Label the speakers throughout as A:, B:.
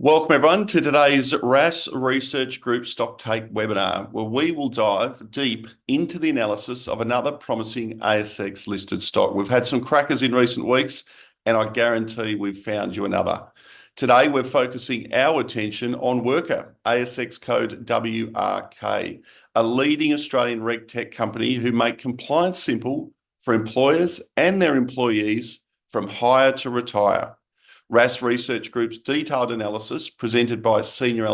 A: Welcome everyone to today's RaaS Research Group Stock Take webinar, where we will dive deep into the analysis of another promising ASX-listed stock. We've had some crackers in recent weeks, and I guarantee we've found you another. Today, we're focusing our attention on Wrkr, ASX code WRK, a leading Australian reg tech company who make compliance simple for employers and their employees from hire to retire. RaaS Research Group's detailed analysis, presented by Senior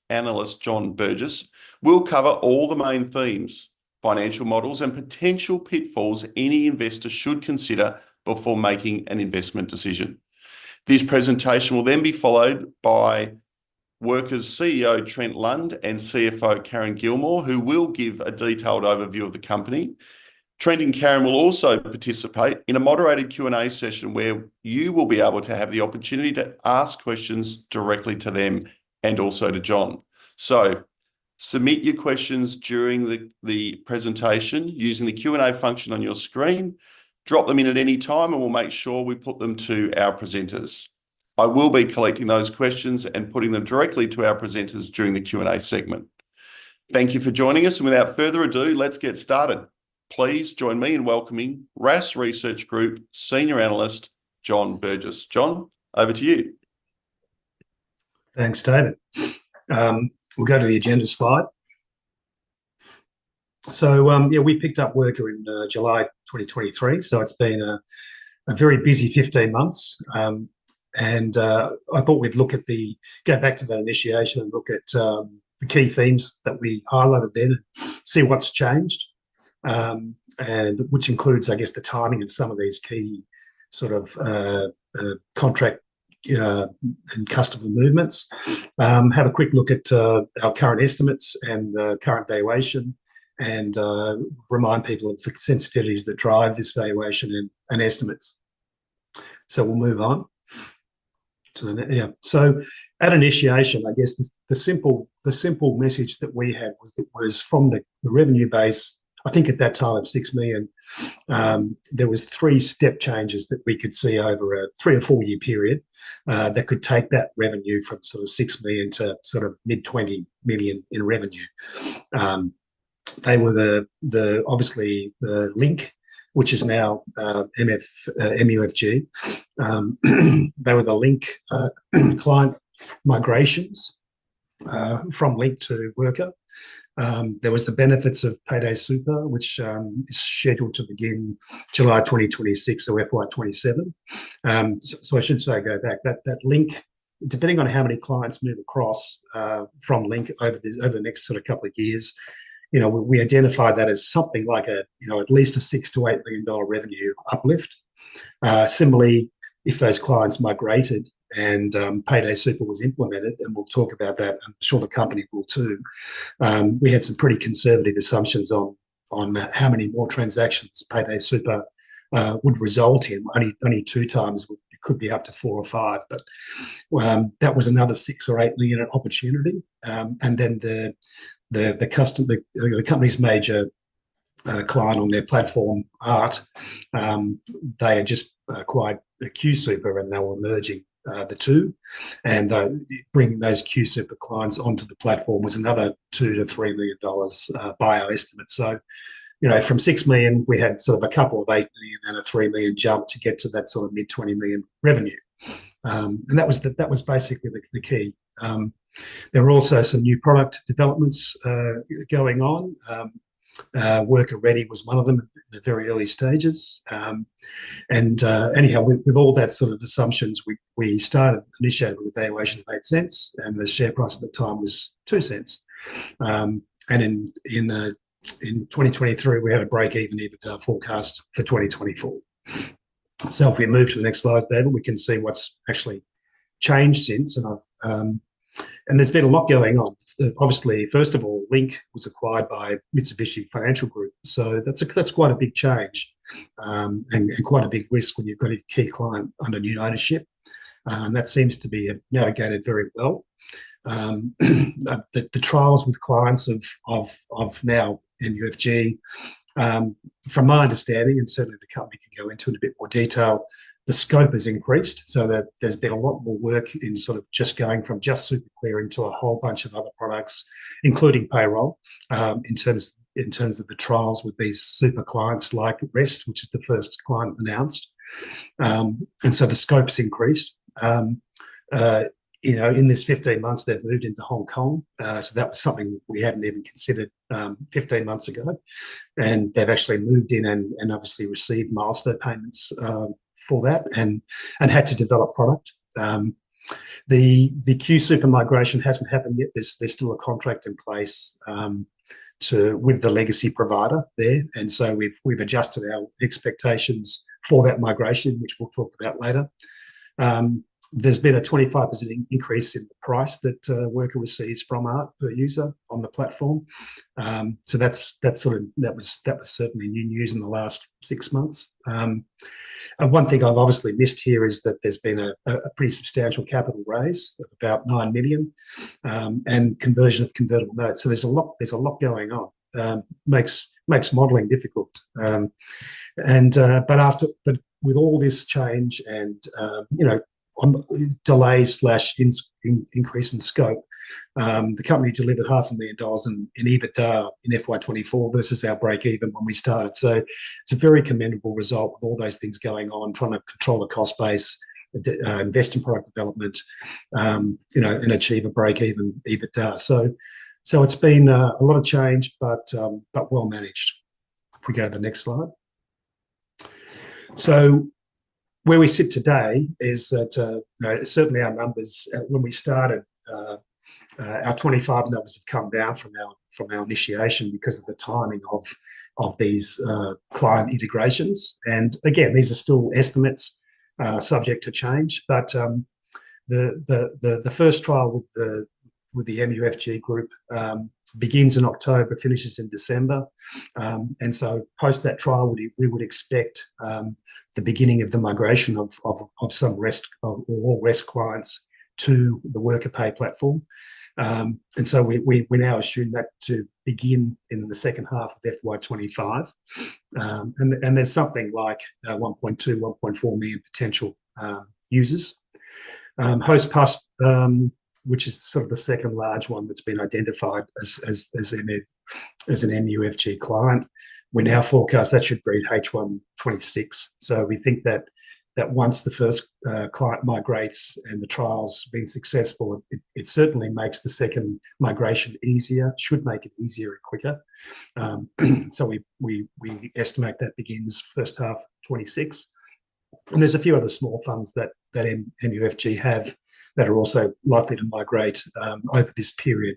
A: Analyst John Burgess, will cover all the main themes, financial models, and potential pitfalls any investor should consider before making an investment decision. This presentation will then be followed by Wrkr's CEO Trent Lund and CFO Karen Gilmour, who will give a detailed overview of the company. Trent and Karen will also participate in a moderated Q&A session where you will be able to have the opportunity to ask questions directly to them and also to John. So submit your questions during the presentation using the Q&A function on your screen. Drop them in at any time and we'll make sure we put them to our presenters. I will be collecting those questions and putting them directly to our presenters during the Q&A segment. Thank you for joining us, and without further ado, let's get started. Please join me in welcoming RaaS Research Group Senior Analyst John Burgess. John, over to you.
B: Thanks, David. We'll go to the agenda slide. So, we picked up Wrkr in July 2023, so it's been a very busy 15 months. I thought we'd go back to that initiation and look at the key themes that we highlighted then and see what's changed. And which includes, I guess, the timing of some of these key sort of contract and customer movements. Have a quick look at our current estimates and current valuation, and remind people of the sensitivities that drive this valuation and estimates. So we'll move on to the So at initiation, I guess the simple message that we had was from the revenue base. I think at that time of 6 million, there was 3 step changes that we could see over a 3 or 4 year period that could take that revenue from sort of 6 million to sort of mid 20 million in revenue. They were obviously the Link, which is now MUFG. They were the Link client migrations from Link to Wrkr. There was the benefits of Payday Super, which is scheduled to begin July 2026, so FY27. So I should say, go back, that Link, depending on how many clients move across from Link over the next sort of couple of years, we identified that as something like at least a $6 to $8 million revenue uplift. Similarly, if those clients migrated and Payday Super was implemented, and we'll talk about that, I'm sure the company will too, we had some pretty conservative assumptions on how many more transactions Payday Super would result in. Only 2 times, it could be up to 4 or 5, but that was another 6 or 8 million opportunity. And then the company's major client on their platform, Art, they had just acquired QSuper, and they were merging the two, and bringing those QSuper clients onto the platform was another $2 to $3 million by our estimate. So, from 6 million, we had sort of a couple of 8 million and a 3 million jump to get to that sort of mid 20 million revenue, and that was basically the key. There were also some new product developments going on. Wrkr Ready was one of them in the very early stages. Anyhow, with all that sort of assumptions, we initiated with a valuation of 8 cents, and the share price at the time was 2 cents. And in 2023, we had a break-even EBITDA forecast for 2024. So if we move to the next slide, David, we can see what's actually changed since. And there's been a lot going on. Obviously, first of all, Link was acquired by Mitsubishi Financial Group, so that's quite a big change, and quite a big risk when you've got a key client under new ownership. And that seems to be navigated very well. The trials with clients of now MUFG, from my understanding, and certainly the company can go into in a bit more detail, The scope has increased, so that there's been a lot more work in sort of just going from just super clearing to a whole bunch of other products, including payroll, in terms of the trials with these super clients like REST, which is the first client announced. And so the scope's increased. In this 15 months, they've moved into Hong Kong. So that was something we hadn't even considered 15 months ago. And they've actually moved in and obviously received milestone payments for that and had to develop product. The Q Super migration hasn't happened yet. There's still a contract in place with the legacy provider there, and so we've adjusted our expectations for that migration, which we'll talk about later. There's been a 25% increase in the price that Wrkr receives from Art per user on the platform. So that was certainly new news in the last 6 months. And one thing I've obviously missed here is that there's been a pretty substantial capital raise of about 9 million and conversion of convertible notes. So there's a lot going on. Makes modelling difficult. But with all this change and delays / increase in scope, the company delivered $500,000 in EBITDA in FY24 versus our break even when we started. So it's a very commendable result with all those things going on, trying to control the cost base, invest in product development, and achieve a break even EBITDA. So it's been a lot of change, but well managed. If we go to the next slide. So where we sit today is that certainly our numbers when we started, our 25 numbers have come down from our initiation because of the timing of these client integrations. And again, these are still estimates, subject to change. But the first trial with the MUFG group begins in October, finishes in December, and so post that trial, we would expect the beginning of the migration of some REST or all REST clients to the Wrkr Pay platform, and so we now assume that to begin in the second half of FY25, and there's something like 1.4 million potential users. Hostpass, which is sort of the second large one that's been identified as an MUFG client. We now forecast that should be H1 26. So we think that once the first client migrates and the trial's been successful, it certainly makes the second migration easier, should make it easier and quicker. So we estimate that begins first half 26. And there's a few other small funds that MUFG have that are also likely to migrate over this period.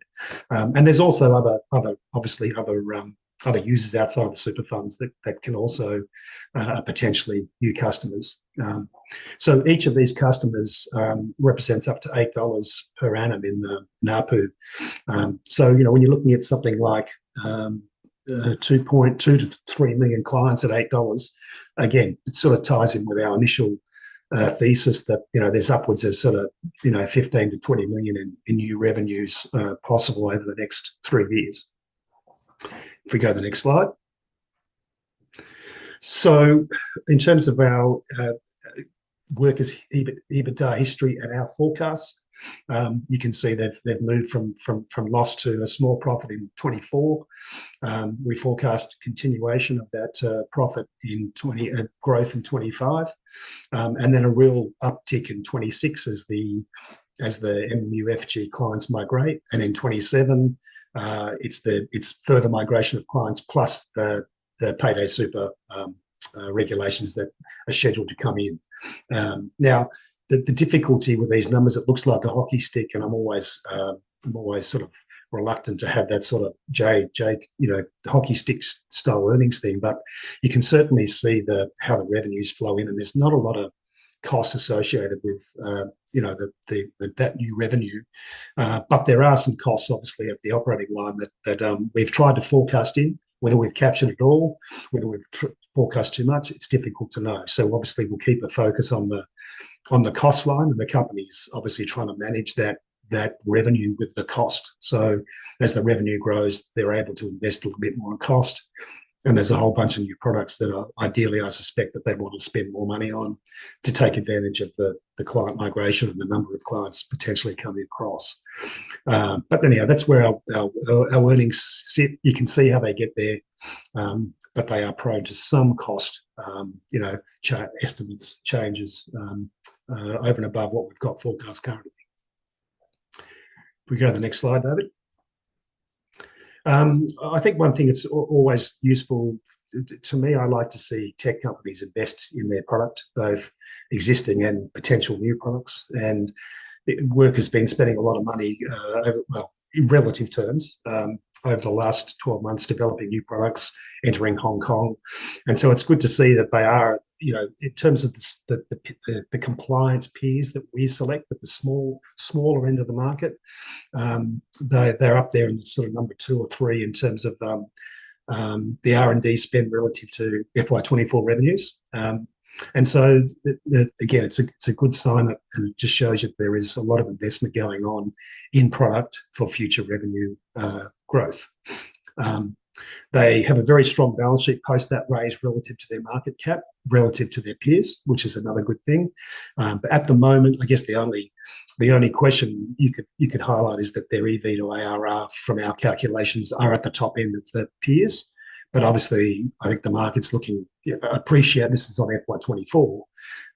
B: And there's also other users outside of the super funds that can also potentially new customers. So each of these customers represents up to $8 per annum in ARPU. So when you're looking at something like 2.2 to 3 million clients at $8, again, it sort of ties in with our initial thesis that there's upwards of sort of 15 to 20 million in new revenues possible over the next 3 years. If we go to the next slide. So in terms of our Wrkr's EBITDA history and our forecasts, you can see they've moved from loss to a small profit in 24. We forecast continuation of that profit in growth in 25, and then a real uptick in 26 as the MUFG clients migrate, and in 27 it's further migration of clients plus the payday super regulations that are scheduled to come in. Now, the difficulty with these numbers, it looks like a hockey stick, and I'm always sort of reluctant to have that sort of hockey stick style earnings thing. But you can certainly see how the revenues flow in, and there's not a lot of costs associated with that new revenue, but there are some costs obviously at the operating line that we've tried to forecast in. Whether we've captured it all, whether we've forecast too much, it's difficult to know. So obviously we'll keep a focus on the cost line, and the company's obviously trying to manage that revenue with the cost. So as the revenue grows, they're able to invest a little bit more in cost. And there's a whole bunch of new products that are ideally, I suspect, that they want to spend more money on to take advantage of the client migration and the number of clients potentially coming across. But anyhow, that's where our earnings sit. You can see how they get there, but they are prone to some cost, estimates changes over and above what we've got forecast currently. If we go to the next slide, David. I think one thing that's always useful to me, I like to see tech companies invest in their product, both existing and potential new products. And Wrkr has been spending a lot of money, in relative terms, over the last 12 months developing new products, entering Hong Kong. And so it's good to see that they are, in terms of the compliance peers that we select at the smaller end of the market, they're up there in the sort of number 2 or 3 in terms of the R&D spend relative to FY24 revenues. And so, again, it's a good sign, and it just shows you that there is a lot of investment going on in product for future revenue growth. They have a very strong balance sheet post that raise relative to their market cap, relative to their peers, which is another good thing. But at the moment, I guess the only question you could highlight is that their EV to ARR from our calculations are at the top end of the peers. But obviously, I think the market's appreciate this is on FY24,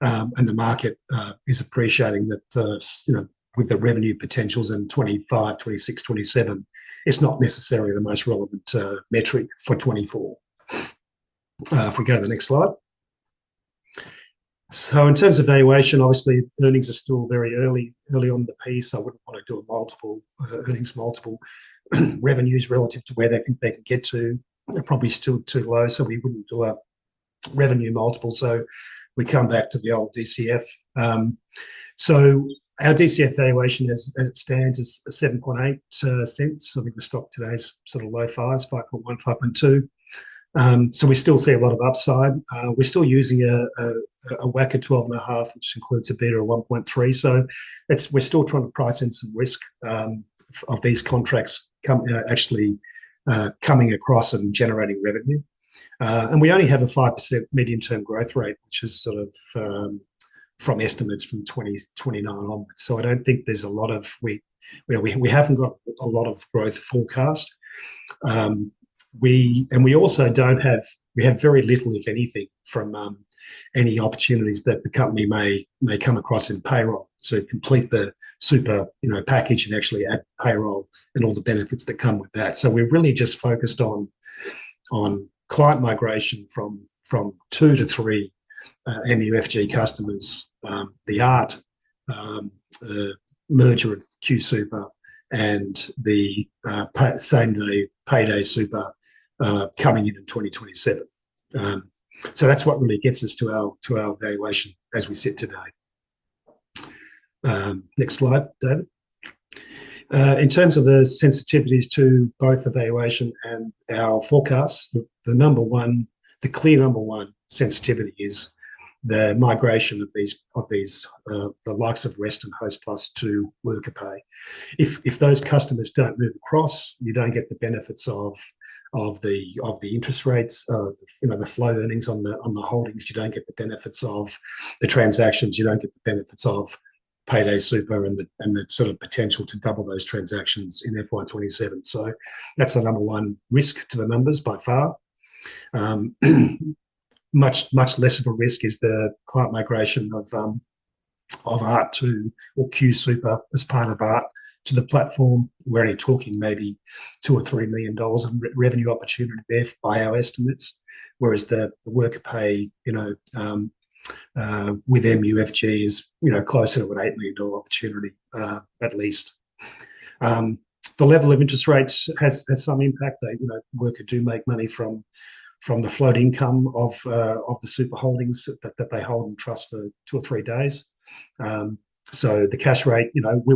B: and the market is appreciating that, with the revenue potentials in 25, 26, 27, it's not necessarily the most relevant metric for 24. If we go to the next slide. So in terms of valuation, obviously earnings are still very early on in the piece. I wouldn't want to do a multiple earnings multiple revenues relative to where they think they can get to. They're probably still too low, so we wouldn't do a revenue multiple. So we come back to the old DCF. So our DCF valuation as it stands is 7.8 cents. I think the stock today is sort of low 5s, 5.1, 5.2. So we still see a lot of upside. We're still using a WRkr 12.5, which includes a beta of 1.3. So we're still trying to price in some risk of these contracts actually coming across and generating revenue. And we only have a 5% medium-term growth rate, which is sort of from estimates from 2029 onwards. So I don't think there's a lot of we haven't got a lot of growth forecast. We also don't have very little, if anything, from any opportunities that the company may come across in payroll to complete the super package and actually add payroll and all the benefits that come with that. So we're really just focused on client migration from 2 to 3 MUFG customers, the ART merger of QSuper and the same day payday super coming in 2027. So that's what really gets us to our valuation as we sit today. Next slide, David. In terms of the sensitivities to both the valuation and our forecasts, the clear number one sensitivity is the migration of the likes of Rest and Hostplus to Wrkr Pay. If those customers don't move across, you don't get the benefits of the interest rates, the flow earnings on the holdings. You don't get the benefits of the transactions. You don't get the benefits of payday super and the sort of potential to double those transactions in FY27. So that's the number one risk to the numbers by far. Much less of a risk is the client migration of ART to or QSuper as part of ART to the platform. We're only talking maybe $2 or $3 million in revenue opportunity there by our estimates, whereas the Wrkr Pay, with MUFG is closer to an $8 million opportunity at least. The level of interest rates has some impact. Wrkr do make money from the float income of the super holdings that they hold in trust for 2 or 3 days. So the cash rate,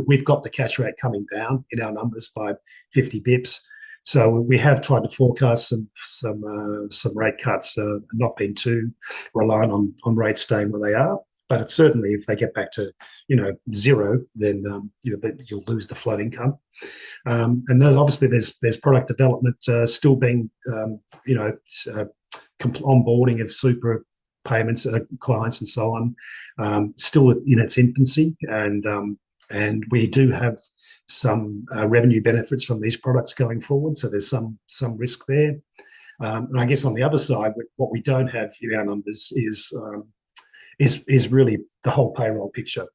B: we've got the cash rate coming down in our numbers by 50 bips. So we have tried to forecast some rate cuts, not being too reliant on rates staying where they are. But it's certainly, if they get back to, zero, then you'll lose the float income. And then obviously there's product development still being, onboarding of super payments clients and so on, still in its infancy, and we do have some revenue benefits from these products going forward. So there's some risk there. And I guess on the other side, what we don't have in our numbers is really the whole payroll picture.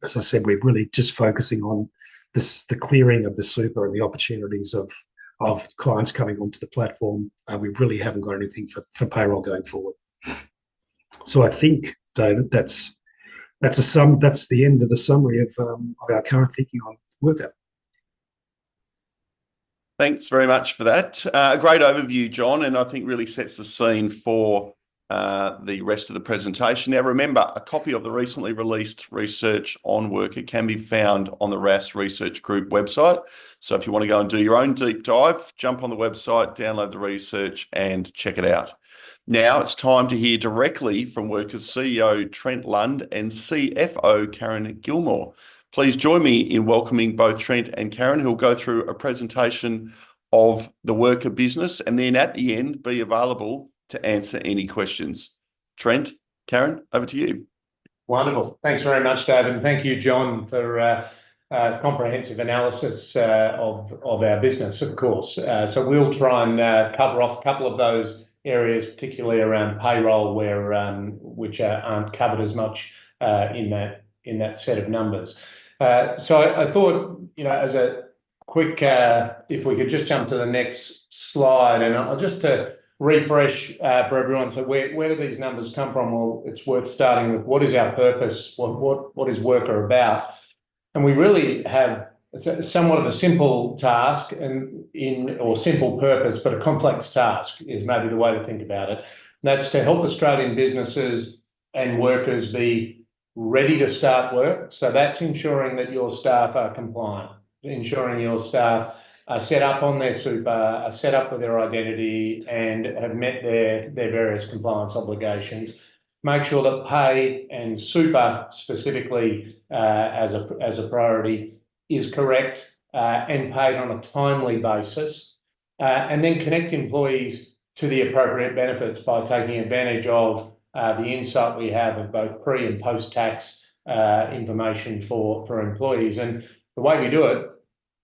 B: As I said, we're really just focusing on the clearing of the super and the opportunities of clients coming onto the platform. We really haven't got anything for payroll going forward. So I think, David, that's the end of the summary of our current thinking on Wrkr.
A: Thanks very much for that. A great overview, John, and I think really sets the scene for the rest of the presentation. Now, remember, a copy of the recently released research on Wrkr can be found on the RaaS Research Group website. So if you want to go and do your own deep dive, jump on the website, download the research and check it out. Now it's time to hear directly from Wrkr's CEO, Trent Lund, and CFO, Karen Gilmour. Please join me in welcoming both Trent and Karen, who will go through a presentation of the Wrkr business and then at the end be available to answer any questions. Trent, Karen, over to you.
C: Wonderful. Thanks very much, David. And thank you, John, for comprehensive analysis of our business, of course. So we'll try and cover off a couple of those areas, particularly around payroll, which aren't covered as much in that set of numbers. So I thought, as a quick, if we could just jump to the next slide, and I'll just to refresh for everyone. So where do these numbers come from? Well, it's worth starting with what is our purpose? What is Wrkr about? And we really have somewhat of a simple task or simple purpose, but a complex task is maybe the way to think about it. And that's to help Australian businesses and workers be ready to start work. So that's ensuring that your staff are compliant, ensuring your staff are set up on their super, are set up with their identity and have met their various compliance obligations. Make sure that pay and super specifically as a priority is correct and paid on a timely basis, and then connect employees to the appropriate benefits by taking advantage of the insight we have of both pre and post-tax information for employees. And the way we do it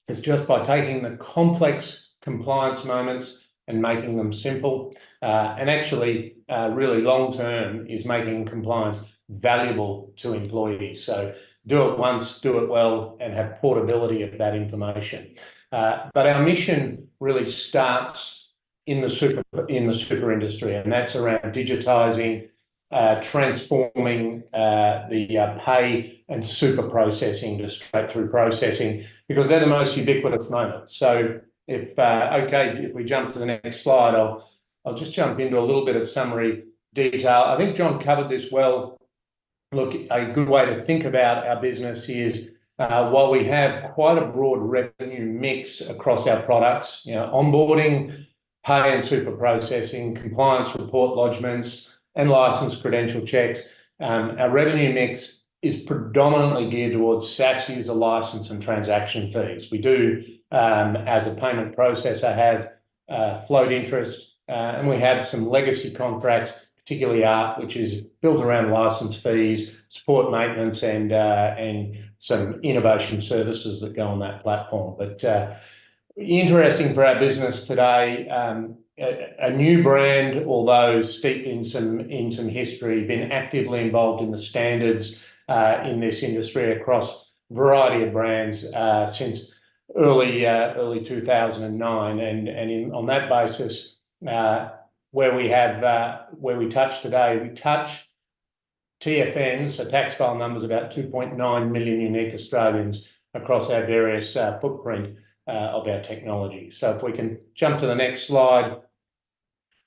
C: is just by taking the complex compliance moments and making them simple, and actually really long-term is making compliance valuable to employees. So do it once, do it well, and have portability of that information. But our mission really starts in the super industry, and that's around digitising, transforming the pay and super processing to straight-through processing, because they're the most ubiquitous moments. So if we jump to the next slide, I'll just jump into a little bit of summary detail. I think John covered this well. Look, a good way to think about our business is while we have quite a broad revenue mix across our products, onboarding, pay and super processing, compliance report lodgements, and license credential checks, our revenue mix is predominantly geared towards SaaS user license and transaction fees. We do, as a payment processor, have float interest, and we have some legacy contracts, particularly ART, which is built around license fees, support maintenance, and some innovation services that go on that platform. But interesting for our business today, a new brand, although steeped in some history, been actively involved in the standards in this industry across a variety of brands since early 2009, and on that basis, where we touch today, we touch TFNs, so tax file numbers, about 2.9 million unique Australians across our various footprint of our technology. So if we can jump to the next slide,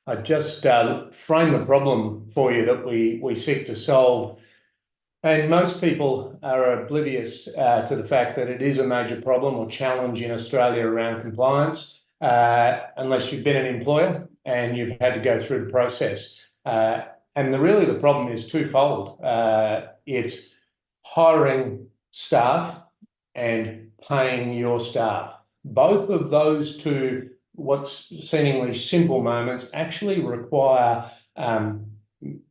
C: I just frame the problem for you that we seek to solve. And most people are oblivious to the fact that it is a major problem or challenge in Australia around compliance, unless you've been an employer and you've had to go through the process. And And really the problem is twofold. It's hiring staff and paying your staff. Both of those two, what's seemingly simple moments, actually require, on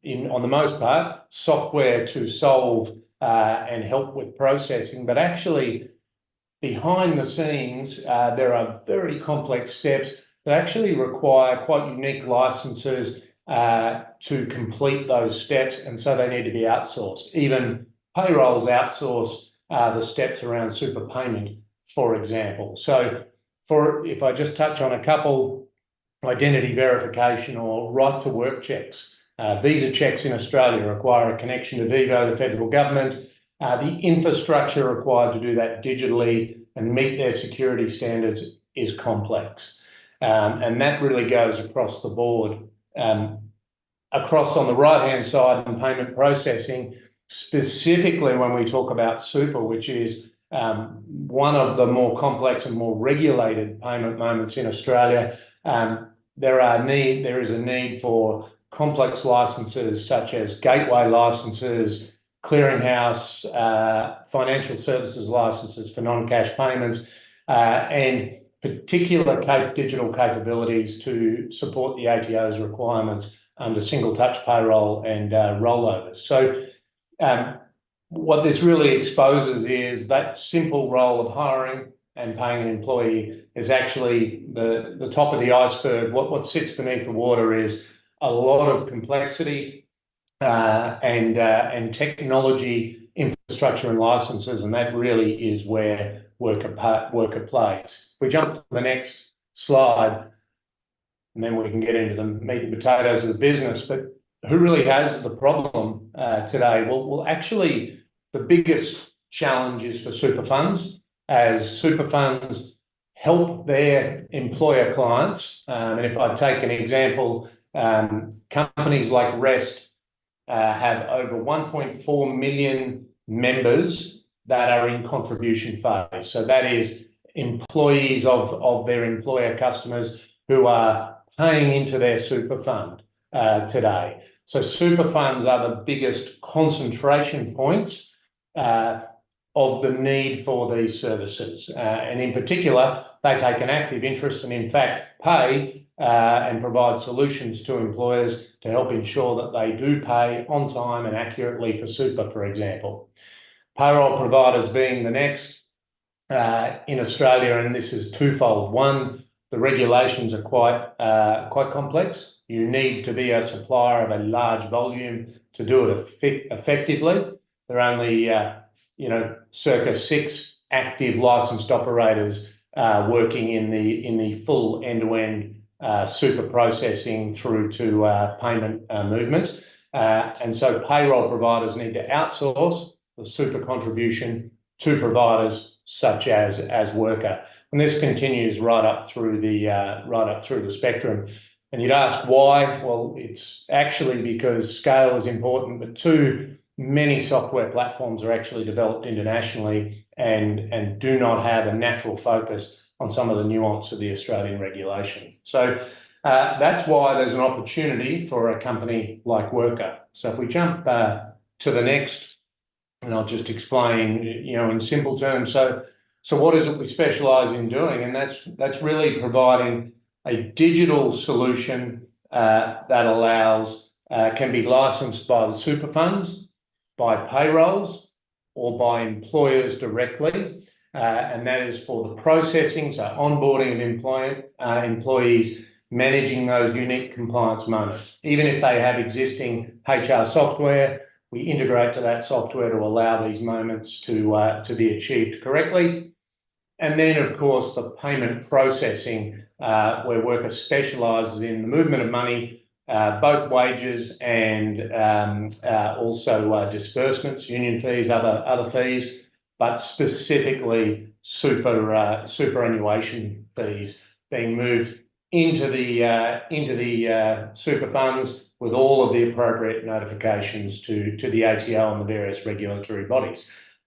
C: the most part, software to solve and help with processing. But actually, behind the scenes, there are very complex steps that actually require quite unique licenses to complete those steps, and so they need to be outsourced. Even payrolls outsource the steps around super payment, for example. So if I just touch on a couple, identity verification or right to work checks. Visa checks in Australia require a connection to Vivo, the federal government. The infrastructure required to do that digitally and meet their security standards is complex. And that really goes across the board. Across on the right-hand side in payment processing, specifically when we talk about super, which is one of the more complex and more regulated payment moments in Australia, there is a need for complex licenses such as gateway licenses, clearinghouse, financial services licenses for non-cash payments, and particular digital capabilities to support the ATO's requirements under single touch payroll and rollovers. So what this really exposes is that simple role of hiring and paying an employee is actually the top of the iceberg. What sits beneath the water is a lot of complexity and technology, infrastructure and licenses, and that really is where Wrkr plays. If we jump to the next slide, and then we can get into the meat and potatoes of the business. But who really has the problem today? Well, actually, the biggest challenge is for super funds, as super funds help their employer clients. And if I take an example, companies like Rest have over 1.4 million members that are in contribution phase. So that is employees of their employer customers who are paying into their super fund today. So super funds are the biggest concentration points of the need for these services. And in particular, they take an active interest and in fact pay and provide solutions to employers to help ensure that they do pay on time and accurately for super, for example. Payroll providers being the next in Australia, and this is twofold. One, the regulations are quite complex. You need to be a supplier of a large volume to do it effectively. There are only circa 6 active licensed operators working in the full end-to-end super processing through to payment movement. And so payroll providers need to outsource the super contribution to providers such as Wrkr. And this continues right up through the spectrum. And you'd ask why? Well, it's actually because scale is important, but two, many software platforms are actually developed internationally and do not have a natural focus on some of the nuance of the Australian regulation. So that's why there's an opportunity for a company like Wrkr. So if we jump to the next, and I'll just explain, in simple terms. So what is it we specialise in doing? And that's really providing a digital solution that allows can be licensed by the super funds, by payrolls, or by employers directly, and that is for the processing, so onboarding of employees, managing those unique compliance moments. Even if they have existing HR software, we integrate to that software to allow these moments to be achieved correctly. And then, of course, the payment processing, where Wrkr specialises in the movement of money, both wages and also disbursements, union fees, other fees, but specifically superannuation fees being moved into the super funds with all of the appropriate notifications to the ATO and the various regulatory bodies.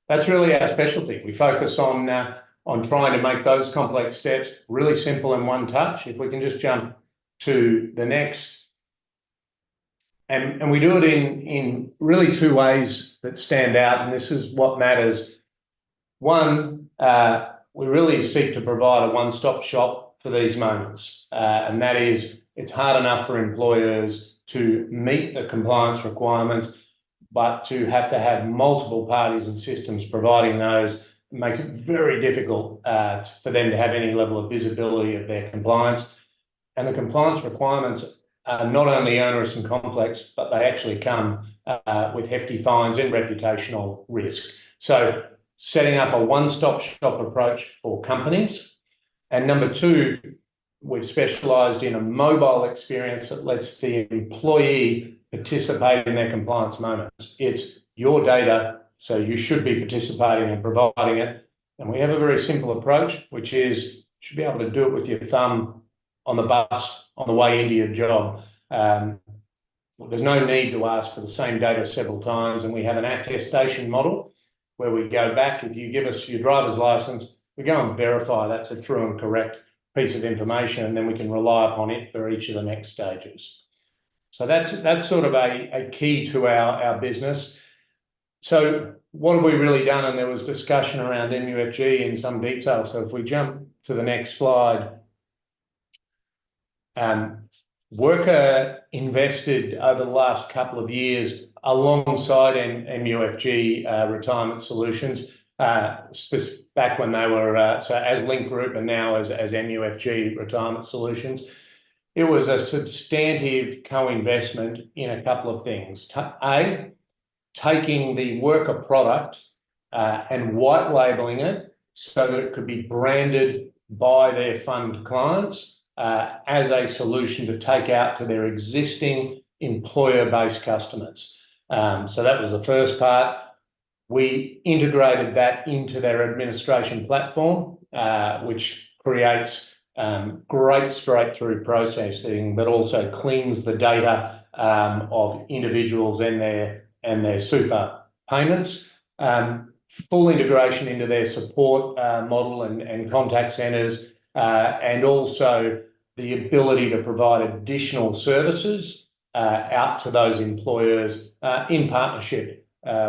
C: That's really our specialty. We focus on trying to make those complex steps really simple in one touch. If we can just jump to the next. And we do it in really two ways that stand out, and this is what matters. One, we really seek to provide a one-stop shop for these moments, and that is it's hard enough for employers to meet the compliance requirements, but to have multiple parties and systems providing those makes it very difficult for them to have any level of visibility of their compliance. And the compliance requirements are not only onerous and complex, but they actually come with hefty fines and reputational risk. So setting up a one-stop shop approach for companies. And number two, we've specialised in a mobile experience that lets the employee participate in their compliance moments. It's your data, so you should be participating and providing it. And we have a very simple approach, which is you should be able to do it with your thumb on the bus on the way into your job. There's no need to ask for the same data several times, and we have an attestation model where we go back. If you give us your driver's license, we go and verify that's a true and correct piece of information, and then we can rely upon it for each of the next stages. So that's sort of a key to our business. So what have we really done? And there was discussion around MUFG in some detail. So if we jump to the next slide, Wrkr invested over the last couple of years alongside MUFG Retirement Solutions, back when they were so as Link Group and now as MUFG Retirement Solutions. It was a substantive co-investment in a couple of things. Taking the Wrkr product and white labelling it so that it could be branded by their fund clients as a solution to take out to their existing employer-based customers. So that was the first part. We integrated that into their administration platform, which creates great straight-through processing, but also cleans the data of individuals and their super payments. Full integration into their support model and contact centres, and also the ability to provide additional services out to those employers in partnership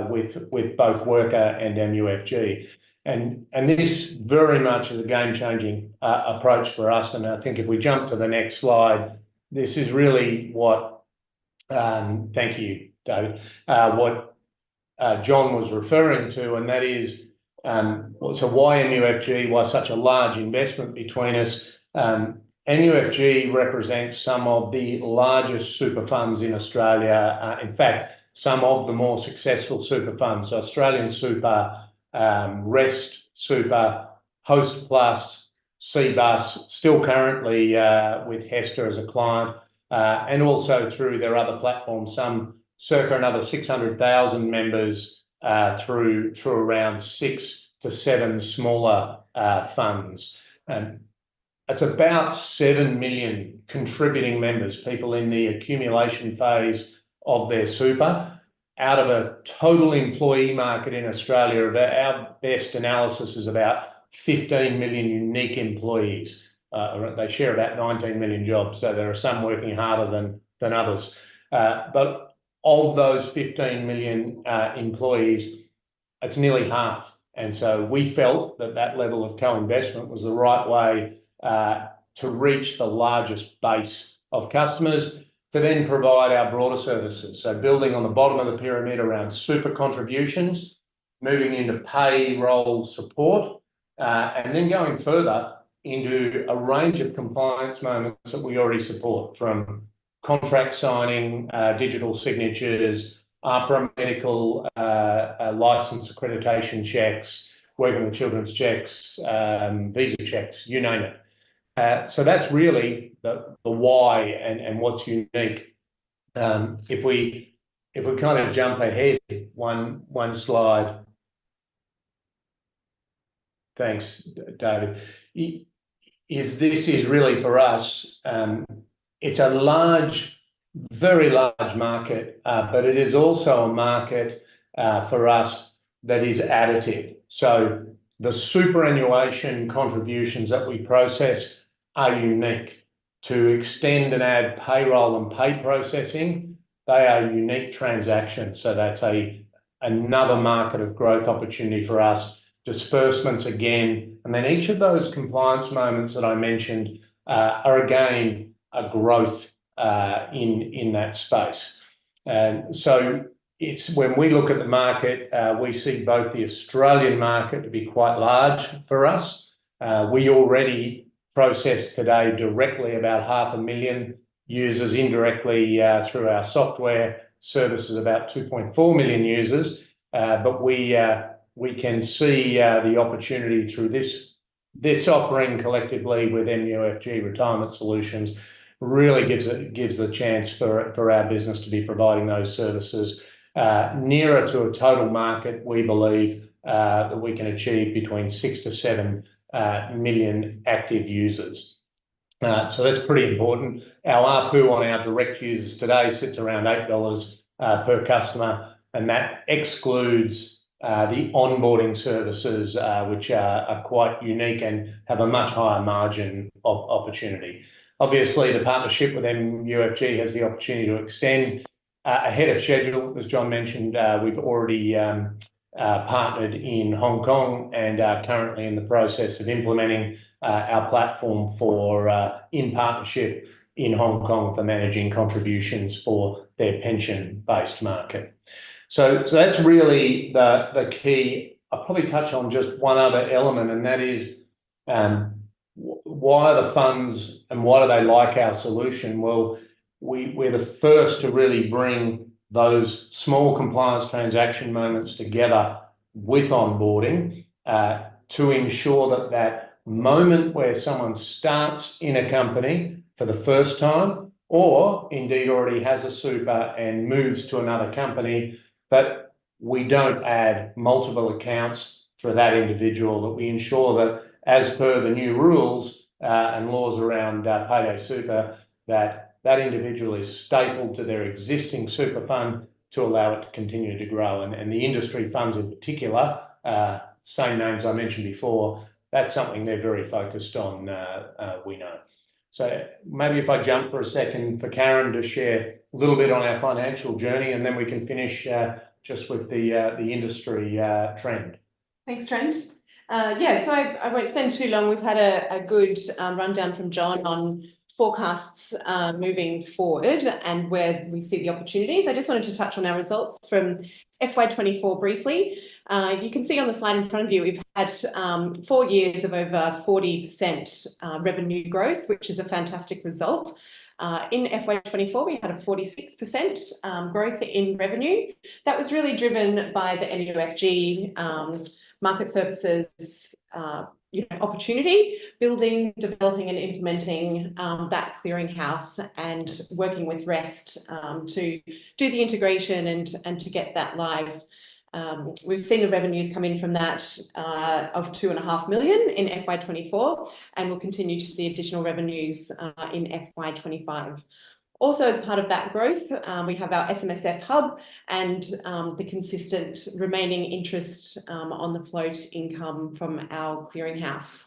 C: with both Wrkr and MUFG. And this very much is a game-changing approach for us. And I think if we jump to the next slide, this is really what, thank you, David, what John was referring to, and that is, so why MUFG, why such a large investment between us? MUFG represents some of the largest super funds in Australia. In fact, some of the more successful super funds, so Australian Super, Rest Super, Host Plus, CBUS, still currently with Hester as a client, and also through their other platforms, some circa another 600,000 members through around 6 to 7 smaller funds. And it's about 7 million contributing members, people in the accumulation phase of their super, out of a total employee market in Australia. Our best analysis is about 15 million unique employees. They share about 19 million jobs, so there are some working harder than others. But of those 15 million employees, it's nearly half. And so we felt that level of co-investment was the right way to reach the largest base of customers, to then provide our broader services. So building on the bottom of the pyramid around super contributions, moving into payroll support, and then going further into a range of compliance moments that we already support, from contract signing, digital signatures, APRA medical license accreditation checks, working with children's checks, visa checks, you name it. So that's really the why and what's unique. If we kind of jump ahead one slide. Thanks, David. This is really for us, it's a large, very large market, but it is also a market for us that is additive. So the superannuation contributions that we process are unique. To extend and add payroll and pay processing they are unique transactions. So that's another market of growth opportunity for us. Disbursements again, and then each of those compliance moments that I mentioned are again a growth in that space. And so it's when we look at the market, we see both the Australian market to be quite large for us. We already process today directly about 500,000 users, indirectly through our software services about 2.4 million users. But we can see the opportunity through this offering collectively with MUFG Retirement Solutions really gives the chance for our business to be providing those services nearer to a total market. We believe that we can achieve between 6 to 7 million active users. So that's pretty important. Our ARPU on our direct users today sits around $8 per customer, and that excludes the onboarding services, which are quite unique and have a much higher margin of opportunity. Obviously, the partnership with MUFG has the opportunity to extend ahead of schedule. As John mentioned, we've already partnered in Hong Kong and are currently in the process of implementing our platform in partnership in Hong Kong for managing contributions for their pension-based market. So that's really the key. I'll probably touch on just one other element, and that is why the funds and why do they like our solution? Well, we're the first to really bring those small compliance transaction moments together with onboarding to ensure that moment where someone starts in a company for the first time, or indeed already has a super and moves to another company, that we don't add multiple accounts for that individual, that we ensure that as per the new rules and laws around payday super, that individual is stapled to their existing super fund to allow it to continue to grow. And the industry funds in particular, same names I mentioned before, that's something they're very focused on, we know. So maybe if I jump for a second for Karen to share a little bit on our financial journey, and then we can finish just with the industry trend.
D: Thanks, Trent. So I won't spend too long. We've had a good rundown from John on forecasts moving forward and where we see the opportunities. I just wanted to touch on our results from FY24 briefly. You can see on the slide in front of you, we've had 4 years of over 40% revenue growth, which is a fantastic result. In FY24, we had a 46% growth in revenue. That was really driven by the MUFG market services opportunity, building, developing and implementing that clearinghouse and working with REST to do the integration and to get that live. We've seen the revenues come in from that of 2.5 million in FY24, and we'll continue to see additional revenues in FY25. Also, as part of that growth, we have our SMSF hub and the consistent remaining interest on the float income from our clearinghouse.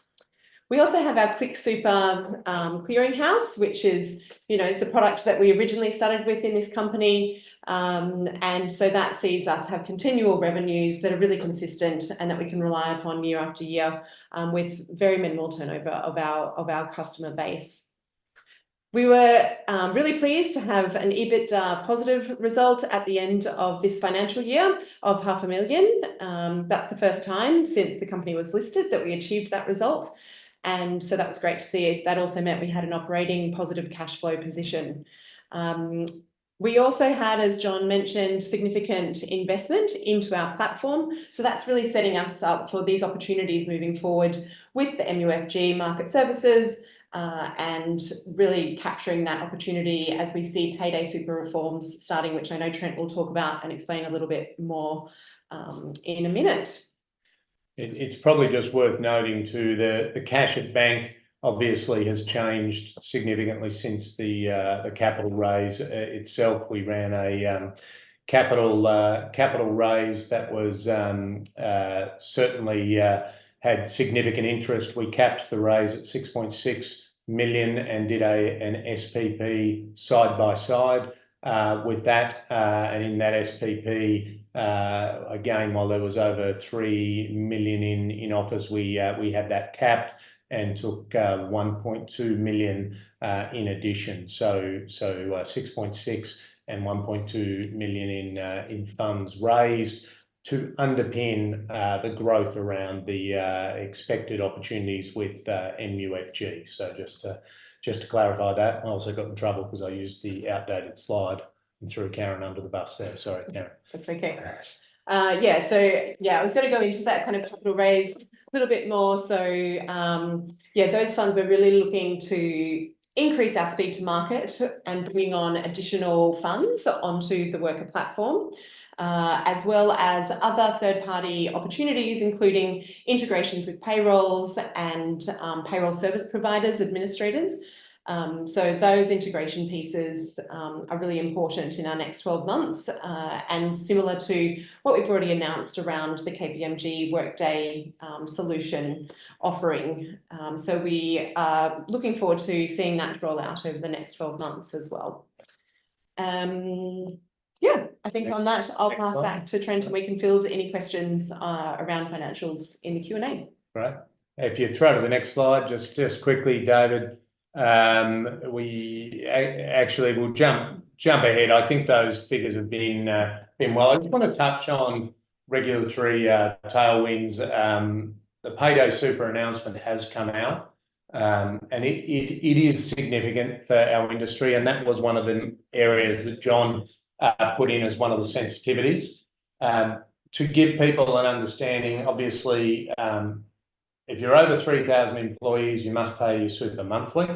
D: We also have our Click Super clearinghouse, which is, the product that we originally started with in this company. And so that sees us have continual revenues that are really consistent and that we can rely upon year after year with very minimal turnover of our customer base. We were really pleased to have an EBITDA positive result at the end of this financial year of 500,000. That's the first time since the company was listed that we achieved that result. And so that was great to see. That also meant we had an operating positive cash flow position. We also had, as John mentioned, significant investment into our platform. So that's really setting us up for these opportunities moving forward with the MUFG market services and really capturing that opportunity as we see payday super reforms starting, which I know Trent will talk about and explain a little bit more in a minute.
C: It's probably just worth noting too, the cash at bank obviously has changed significantly since the capital raise itself. We ran a capital raise that was certainly had significant interest. We capped the raise at 6.6 million and did an SPP side by side. with that. And in that SPP, again, while there was over 3 million in offers, we had that capped and took 1.2 million in addition. So 6.6 and 1.2 million in funds raised to underpin the growth around the expected opportunities with MUFG. So just to clarify that, I also got in trouble because I used the outdated slide and threw Karen under the bus there. Sorry, Karen.
D: That's okay. I was going to go into that kind of capital raise a little bit more. So those funds we're really looking to increase our speed to market and bringing on additional funds onto the Wrkr platform, as well as other third-party opportunities, including integrations with payrolls and payroll service providers, administrators. So those integration pieces are really important in our next 12 months, and similar to what we've already announced around the KPMG Workday solution offering. So we are looking forward to seeing that roll out over the next 12 months as well. I think on that, I'll pass back to Trent and we can field any questions around financials in the Q&A.
C: Right. If you throw to the next slide, just quickly, David. We actually will jump ahead. I think those figures have been well. I just want to touch on regulatory tailwinds. The payday super announcement has come out, and it is significant for our industry, and that was one of the areas that John put in as one of the sensitivities to give people an understanding. Obviously, if you're over 3,000 employees, you must pay your super monthly.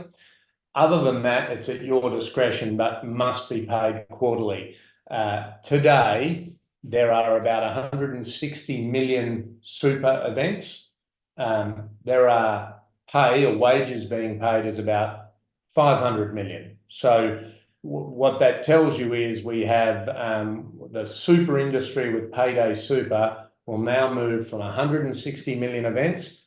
C: Other than that, it's at your discretion, but must be paid quarterly. Today, there are about 160 million super events. There are pay or wages being paid is about 500 million. So what that tells you is we have the super industry with payday super will now move from 160 million events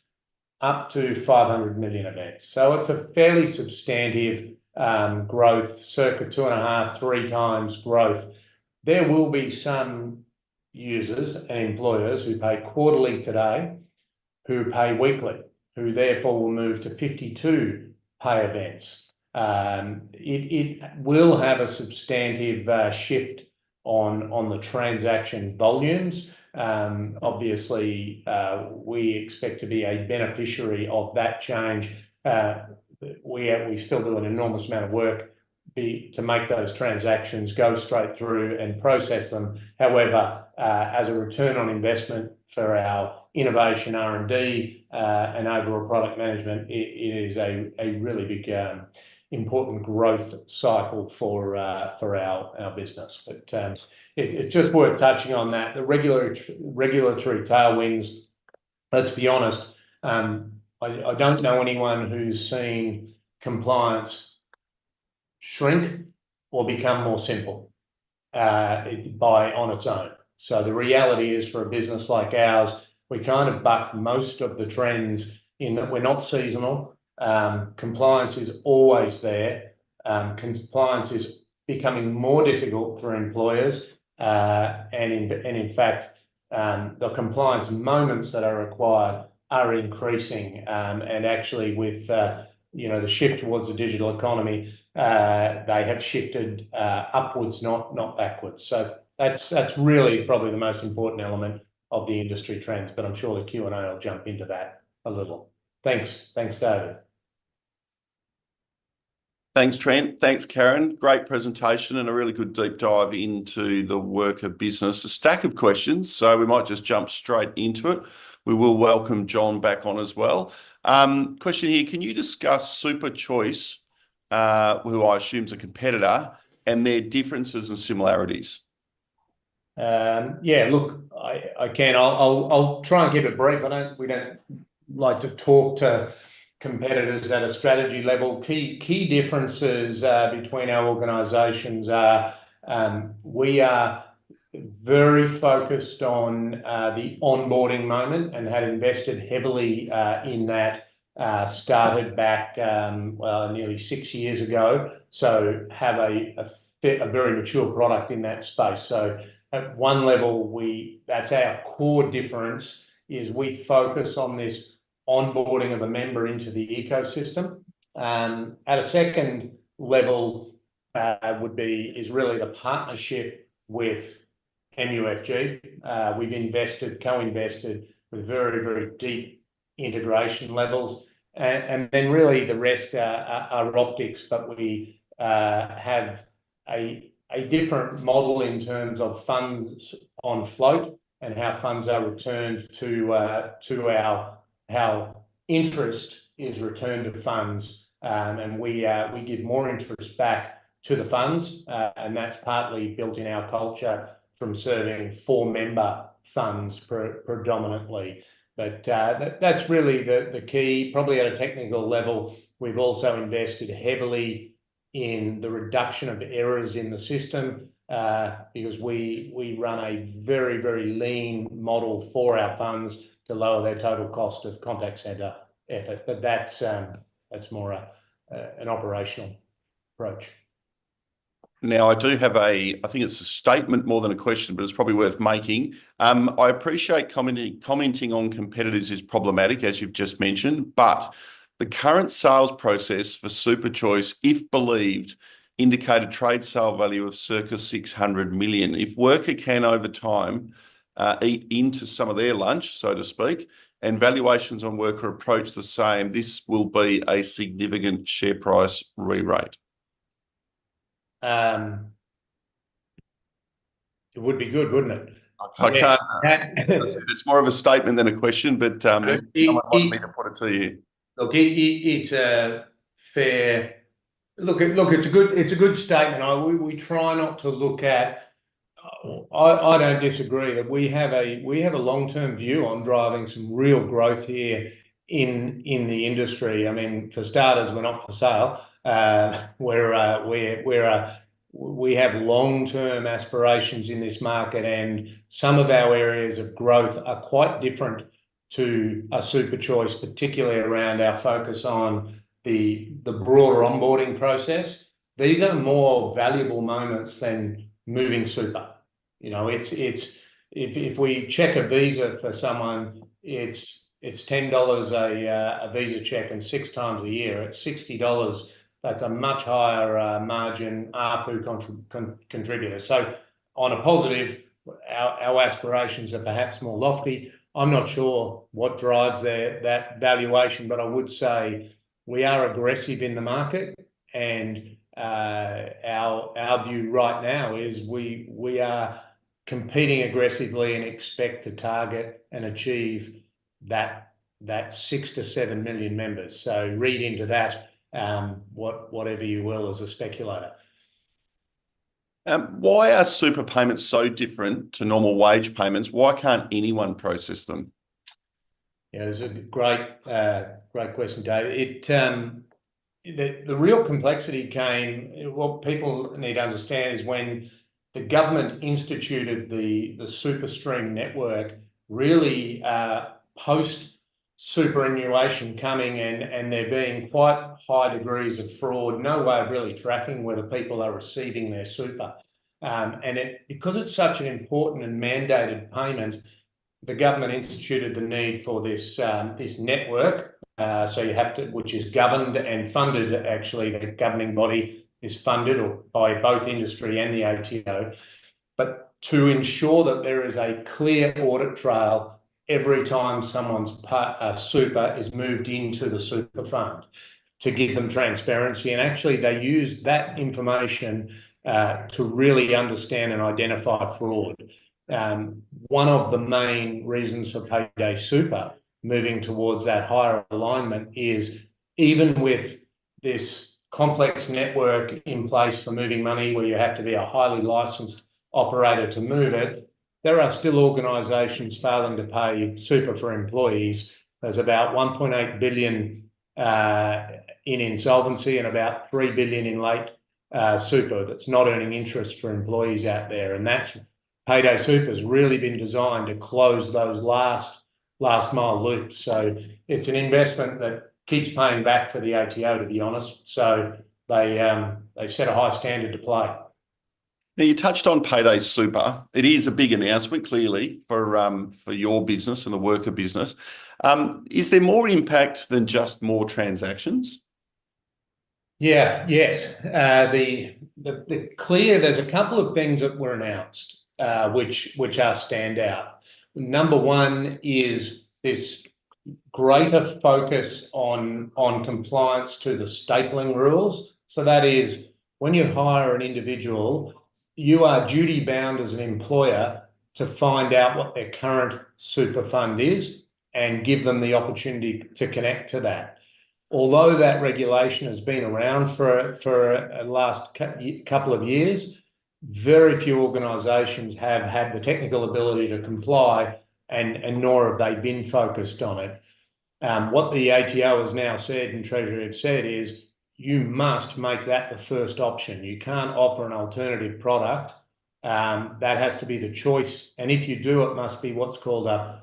C: up to 500 million events. So it's a fairly substantive growth, circa 2.5, 3 times growth. There will be some users and employers who pay quarterly today, who pay weekly, who therefore will move to 52 pay events. It will have a substantive shift on the transaction volumes. Obviously, we expect to be a beneficiary of that change. We still do an enormous amount of work to make those transactions go straight through and process them. However, as a return on investment for our innovation, R&D, and overall product management, it is a really big important growth cycle for our business. But it's just worth touching on that. The regulatory tailwinds, let's be honest, I don't know anyone who's seen compliance shrink or become more simple on its own. So the reality is, for a business like ours, we kind of buck most of the trends in that we're not seasonal. Compliance is always there. Compliance is becoming more difficult for employers, and in fact, the compliance moments that are required are increasing. And actually, with the shift towards the digital economy, they have shifted upwards, not backwards. So that's really probably the most important element of the industry trends. But I'm sure the Q&A will jump into that a little. Thanks, David.
A: Thanks, Trent. Thanks, Karen. Great presentation and a really good deep dive into the Wrkr business. A stack of questions, so we might just jump straight into it. We will welcome John back on as well. Question here, can you discuss Super Choice, who I assume is a competitor, and their differences and similarities?
C: Look, I can. I'll try and keep it brief. We don't like to talk to competitors at a strategy level. Key differences between our organisations are we are very focused on the onboarding moment and had invested heavily in that. Started back nearly 6 years ago. So have a a very mature product in that space. So at one level, that's our core difference, is we focus on this onboarding of a member into the ecosystem. At a second level is really the partnership with MUFG. We've co-invested with very, very deep integration levels. And then really the rest are optics, but we have a different model in terms of funds on float and how funds are returned to how interest is returned to funds. And we give more interest back to the funds, and that's partly built in our culture from serving 4-member funds predominantly. But that's really the key. Probably at a technical level, we've also invested heavily in the reduction of errors in the system, because we run a very, very lean model for our funds to lower their total cost of contact centre effort. But that's more an operational approach.
A: Now, I do have I think it's a statement more than a question, but it's probably worth making. I appreciate commenting on competitors is problematic, as you've just mentioned, but the current sales process for SuperChoice, if believed, indicated trade sale value of circa 600 million. If Wrkr can, over time, eat into some of their lunch, so to speak, and valuations on Wrkr approach the same, this will be a significant share price re-rate.
C: It would be good, wouldn't it?
A: I can't. It's more of a statement than a question, but someone wanted me to put it to you.
C: Look, it's a fair look. It's a good statement. We try not to look at. I don't disagree that we have a long-term view on driving some real growth here in the industry. I mean, for starters, we're not for sale. We have long-term aspirations in this market, and some of our areas of growth are quite different to a SuperChoice, particularly around our focus on the broader onboarding process. These are more valuable moments than moving super. You know, it's if we check a visa for someone, it's $10 a visa check, and 6 times a year at $60. That's a much higher margin ARPU contributor. So on a positive, our aspirations are perhaps more lofty. I'm not sure what drives that valuation, but I would say we are aggressive in the market, and our view right now is we are competing aggressively and expect to target and achieve that 6 to 7 million members. So read into that whatever you will as a speculator.
A: Why are super payments so different to normal wage payments? Why can't anyone process them?
C: Yeah, it's a great question, Dave. The real complexity came. What people need to understand is when the government instituted the SuperStream network, really post superannuation coming, and there being quite high degrees of fraud, no way of really tracking whether people are receiving their super. Because it's such an important and mandated payment, the government instituted the need for this network. So you have to, which is governed and funded. Actually, the governing body is funded by both industry and the ATO, but to ensure that there is a clear audit trail every time someone's super is moved into the super fund, to give them transparency. And actually, they use that information to really understand and identify fraud. One of the main reasons for Payday Super moving towards that higher alignment is, even with this complex network in place for moving money, where you have to be a highly licensed operator to move it, there are still organisations failing to pay super for employees. There's about 1.8 billion in insolvency and about 3 billion in late super that's not earning interest for employees out there. And that's Payday Super has really been designed to close those last mile loops. So it's an investment that keeps paying back for the ATO, to be honest. So they set a high standard to play.
A: Now, you touched on Payday Super. It is a big announcement, clearly, for your business and the Wrkr business. Is there more impact than just more transactions?
C: Yes. There's a couple of things that were announced, which are standout. Number one is this greater focus on compliance to the stapling rules. So that is, when you hire an individual, you are duty bound as an employer to find out what their current super fund is and give them the opportunity to connect to that. Although that regulation has been around for the last couple of years, very few organisations have had the technical ability to comply, and nor have they been focused on it. What the ATO has now said and Treasury have said is you must make that the first option. You can't offer an alternative product. That has to be the choice. And if you do, it must be what's called a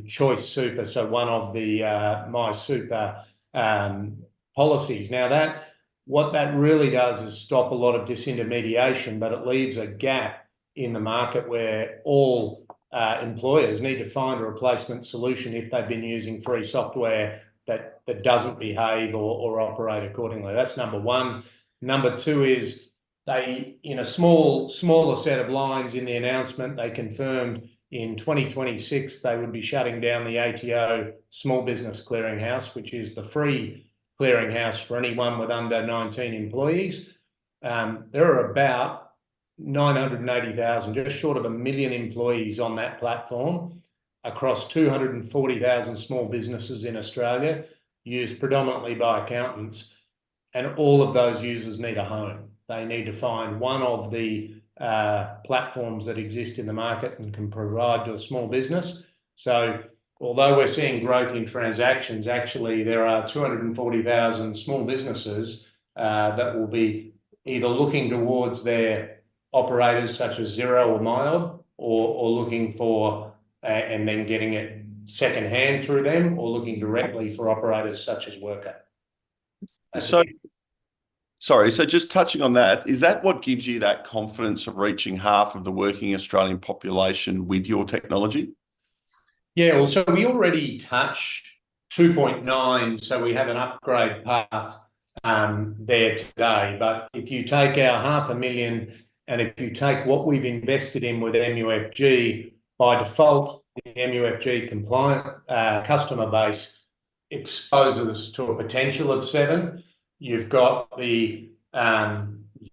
C: choice super. So one of the My Super policies. Now, what that really does is stop a lot of disintermediation, but it leaves a gap in the market where all employers need to find a replacement solution if they've been using free software that doesn't behave or operate accordingly. That's number one. Number two is they, in a smaller set of lines in the announcement, they confirmed in 2026 they would be shutting down the ATO Small Business Clearinghouse, which is the free clearinghouse for anyone with under 19 employees. There are about 980,000, just short of 1 million employees on that platform across 240,000 small businesses in Australia, used predominantly by accountants. And all of those users need a home. They need to find one of the platforms that exist in the market and can provide to a small business. So although we're seeing growth in transactions, actually there are 240,000 small businesses that will be either looking towards their operators such as Xero or Myob, or looking for and then getting it second hand through them, or looking directly for operators such as Wrkr.
A: So just touching on that, is that what gives you that confidence of reaching half of the working Australian population with your technology?
C: Yeah, well, so we already touch 2.9, so we have an upgrade path there today. But if you take our 500,000 and if you take what we've invested in with MUFG, by default, the MUFG compliant customer base exposes to a potential of 7. You've got the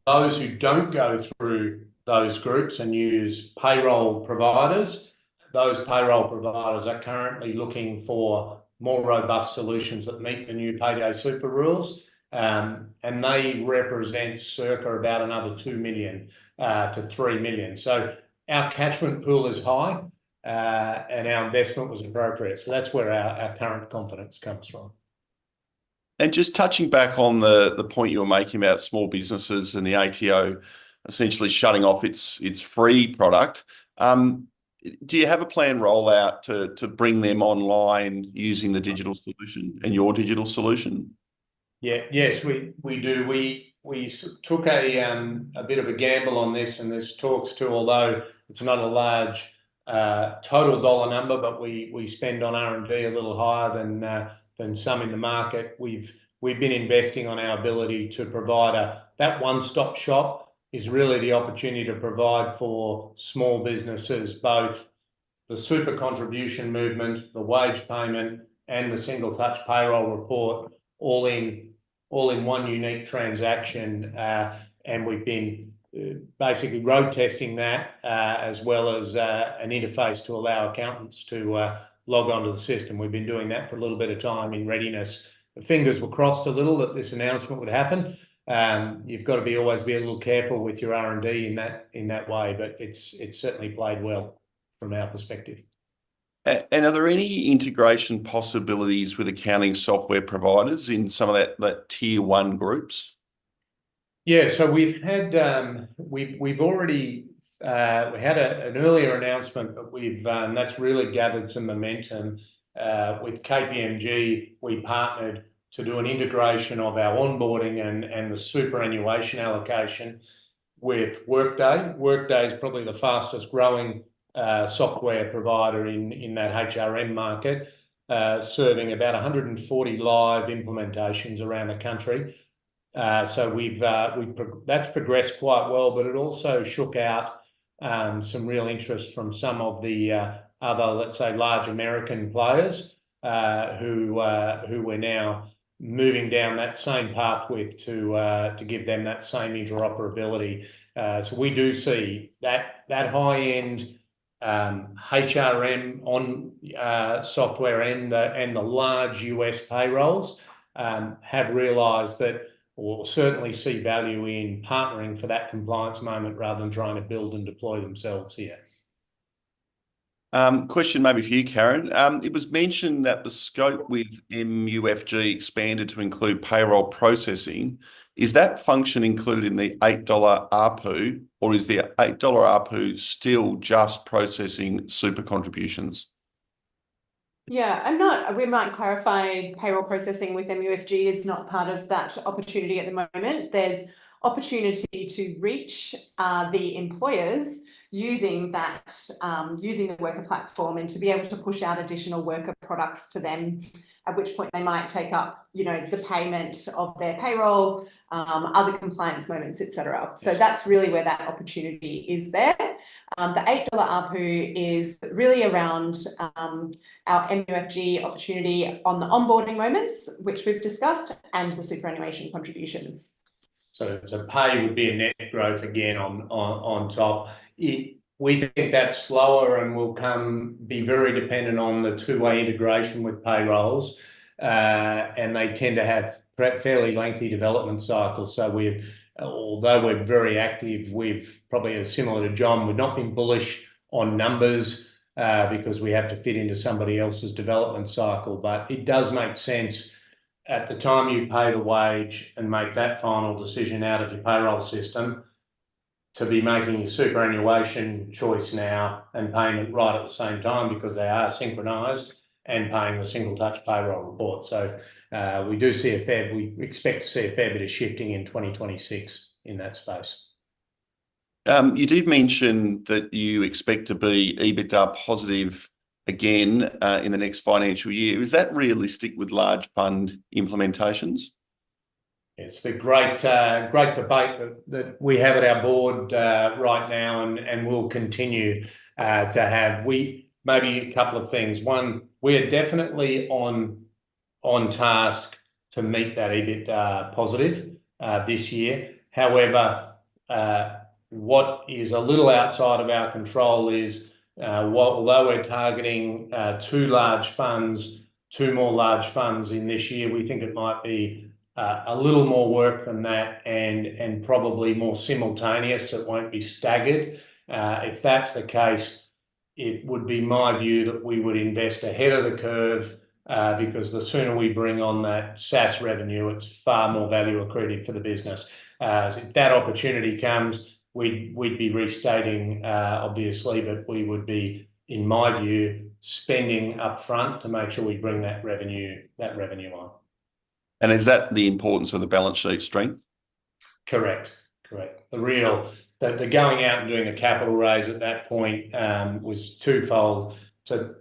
C: those who don't go through those groups and use payroll providers. Those payroll providers are currently looking for more robust solutions that meet the new Payday Super rules, and they represent circa about another 2 million to 3 million. So our catchment pool is high, and our investment was appropriate. So that's where our current confidence comes from.
A: And just touching back on the point you were making about small businesses and the ATO essentially shutting off its free product, do you have a planned rollout to bring them online using the digital solution and your digital solution?
C: Yeah, yes, we do. We took a bit of a gamble on this, and this talks to, although it's not a large total dollar number, but we spend on R&D a little higher than some in the market. We've been investing on our ability to provide that one-stop shop is really the opportunity to provide for small businesses both the super contribution movement, the wage payment, and the single touch payroll report, all in one unique transaction. And we've been basically road testing that as well as an interface to allow accountants to log onto the system. We've been doing that for a little bit of time in readiness. The fingers were crossed a little that this announcement would happen. You've got to always be a little careful with your R&D in that way, but it's certainly played well from our perspective.
A: And are there any integration possibilities with accounting software providers in some of that tier 1 groups?
C: Yeah, so we've had we've already we had an earlier announcement, but that's really gathered some momentum. With KPMG, we partnered to do an integration of our onboarding and the superannuation allocation. with Workday. Workday is probably the fastest growing software provider in that HRM market, serving about 140 live implementations around the country. So that's progressed quite well, but it also shook out some real interest from some of the other, let's say, large American players who we're now moving down that same path with to give them that same interoperability. So we do see that high-end HRM on software and the large US payrolls have realised that, or certainly see value in partnering for that compliance moment rather than trying to build and deploy themselves here.
A: Question maybe for you, Karen. It was mentioned that the scope with MUFG expanded to include payroll processing. Is that function included in the $8 ARPU, or is the $8 ARPU still just processing super contributions?
D: Yeah, we might clarify payroll processing with MUFG is not part of that opportunity at the moment. There's opportunity to reach the employers using the Wrkr platform and to be able to push out additional Wrkr products to them, at which point they might take up, the payment of their payroll, other compliance moments, etc. So that's really where that opportunity is there. The $8 ARPU is really around our MUFG opportunity on the onboarding moments, which we've discussed, and the superannuation contributions.
C: So pay would be a net growth again on top. We think that's slower and will be very dependent on the two-way integration with payrolls, and they tend to have fairly lengthy development cycles. So although we're very active, we've probably, similar to John, we've not been bullish on numbers because we have to fit into somebody else's development cycle. But it does make sense at the time you pay the wage and make that final decision out of your payroll system to be making your superannuation choice now and paying it right at the same time, because they are synchronised, and paying the single touch payroll report. So we expect to see a fair bit of shifting in 2026 in that space.
A: You did mention that you expect to be EBITDA positive again in the next financial year. Is that realistic with large fund implementations?
C: It's the great debate that we have at our board right now, and we'll continue to have. Maybe a couple of things. One, we are definitely on task to meet that EBITDA positive this year. However, what is a little outside of our control is although we're targeting two more large funds in this year, we think it might be a little more work than that, and probably more simultaneous. It won't be staggered. If that's the case, it would be my view that we would invest ahead of the curve, because the sooner we bring on that SaaS revenue, it's far more value accretive for the business. So if that opportunity comes, we'd be restating, obviously, but we would be, in my view, spending upfront to make sure we bring that revenue on.
A: And is that the importance of the balance sheet strength? Correct.
C: The going out and doing the capital raise at that point was twofold. To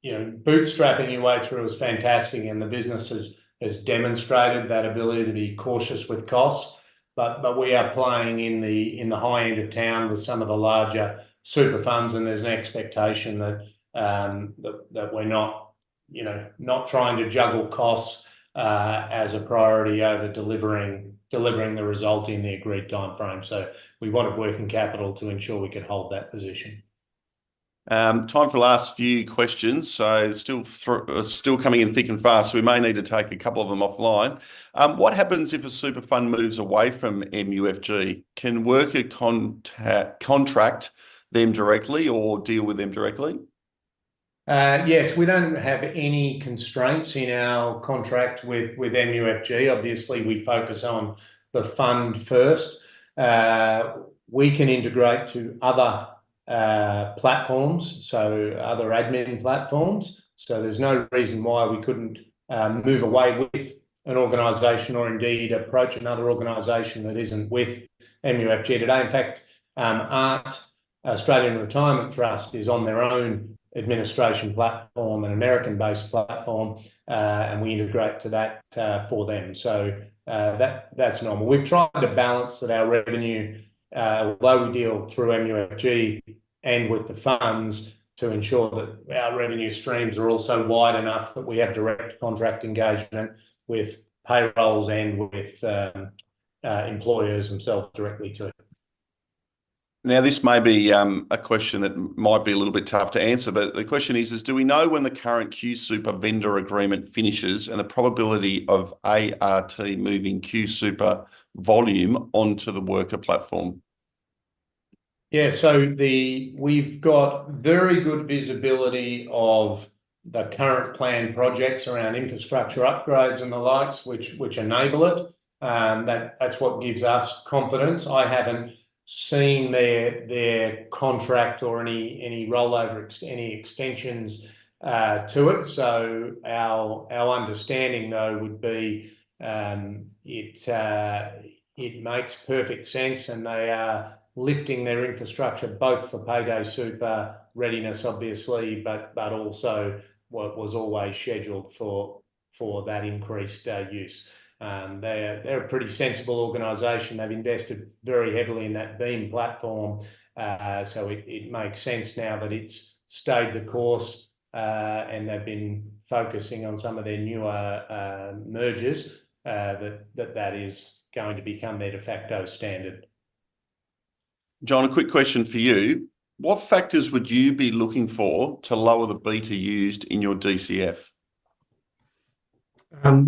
C: bootstrapping your way through was fantastic, and the business has demonstrated that ability to be cautious with costs. But we are playing in the high end of town with some of the larger super funds, and there's an expectation that we're not trying to juggle costs as a priority over delivering the result in the agreed time frame. So we wanted working capital to ensure we could hold that position.
A: Time for the last few questions. So still coming in thick and fast, so we may need to take a couple of them offline. What happens if a super fund moves away from MUFG? Can Wrkr contract them directly or deal with them directly?
C: Yes, we don't have any constraints in our contract with MUFG. Obviously, we focus on the fund first. We can integrate to other platforms, so other admin platforms. So there's no reason why we couldn't move away with an organisation, or indeed approach another organisation that isn't with MUFG today. In fact, ART, Australian Retirement Trust, is on their own administration platform, an American-based platform, and we integrate to that for them. So that's normal. We've tried to balance that our revenue, although we deal through MUFG and with the funds, to ensure that our revenue streams are also wide enough that we have direct contract engagement with payrolls and with employers themselves directly too.
A: Now, this may be a question that might be a little bit tough to answer, but the question is do we know when the current QSuper vendor agreement finishes and the probability of ART moving QSuper volume onto the Wrkr platform?
C: Yeah, so we've got very good visibility of the current planned projects around infrastructure upgrades and the likes, which enable it. That's what gives us confidence. I haven't seen their contract or any rollover, any extensions to it. So our understanding though would be it makes perfect sense, and they are lifting their infrastructure both for payday super readiness, obviously, but also what was always scheduled for that increased use. They're a pretty sensible organisation. They've invested very heavily in that Beam platform, so it makes sense now that it's stayed the course, and they've been focusing on some of their newer mergers, that is going to become their de facto standard.
A: John, a quick question for you. What factors would you be looking for to lower the beta used in your DCF?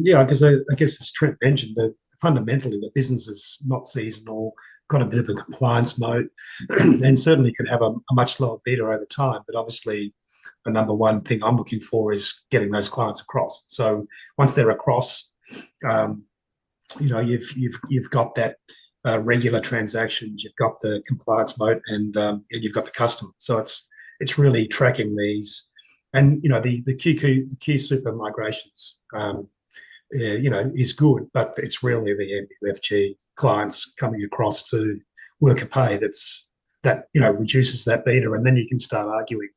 B: Yeah, because I guess as Trent mentioned, fundamentally the business is not seasonal, got a bit of a compliance mode, and certainly could have a much lower beta over time. But obviously, the number one thing I'm looking for is getting those clients across. So once they're across, you've got that regular transactions, you've got the compliance mode, and you've got the customer. So it's really tracking these, and the QSuper migrations, is good, but it's really the MUFG clients coming across to Wrkr Pay that reduces that beta, and then you can start arguing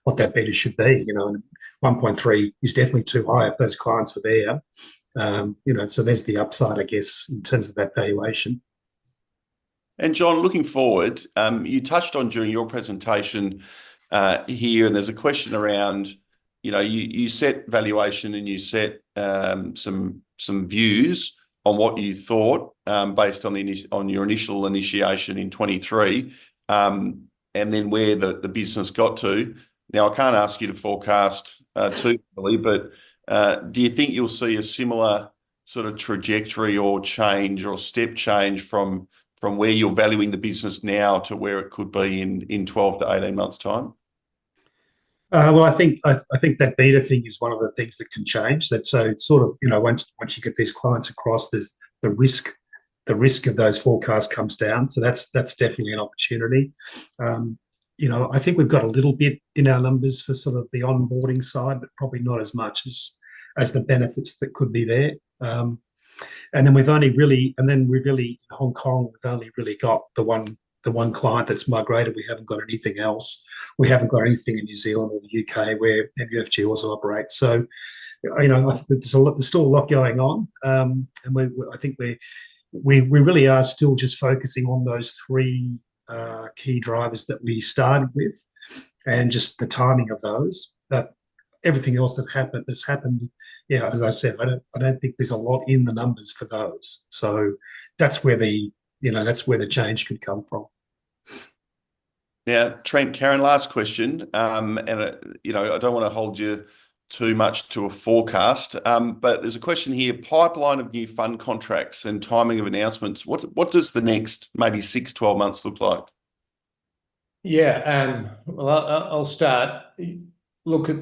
B: what that beta should be. And 1.3 is definitely too high if those clients are there. So there's the upside, I guess, in terms of that valuation.
A: And John, looking forward, you touched on during your presentation here, and there's a question around, you set valuation and you set some views on what you thought based on your initial initiation in 23, and then where the business got to. Now, I can't ask you to forecast too early, but do you think you'll see a similar sort of trajectory or change or step change from where you're valuing the business now to where it could be in 12 to 18 months' time?
B: Well, I think that beta thing is one of the things that can change. So it's sort of, once you get these clients across, there's the risk of those forecasts comes down. So that's definitely an opportunity. I think we've got a little bit in our numbers for sort of the onboarding side, but probably not as much as the benefits that could be there. And then in Hong Kong, we've only really got the one client that's migrated. We haven't got anything else. We haven't got anything in New Zealand or the UK where MUFG also operates. So, there's still a lot going on, and I think we really are still just focusing on those three key drivers that we started with, and just the timing of those. But everything else that's happened, as I said, I don't think there's a lot in the numbers for those. So that's where the change could come from.
A: Now, Trent, Karen, last question, and I don't want to hold you too much to a forecast, but there's a question here: pipeline of new fund contracts and timing of announcements. What does the next maybe 6-12 months look like?
C: Yeah, well, I'll start. Look, at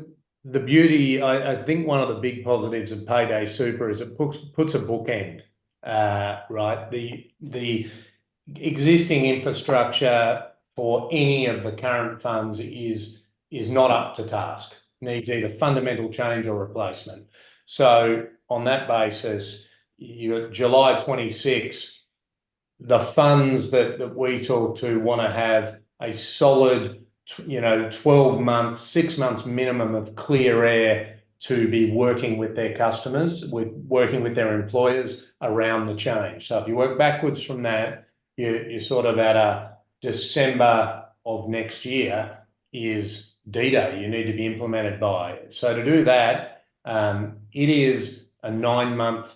C: the beauty, I think one of the big positives of payday super is it puts a bookend, right? The existing infrastructure for any of the current funds is not up to task, needs either fundamental change or replacement. So on that basis, you got July 26, the funds that we talk to want to have a solid, 12 months, 6 months minimum of clear air to be working with their customers, working with their employers around the change. So if you work backwards from that, you're sort of at a December of next year is D-Day. You need to be implemented by. So to do that, it is a 9-month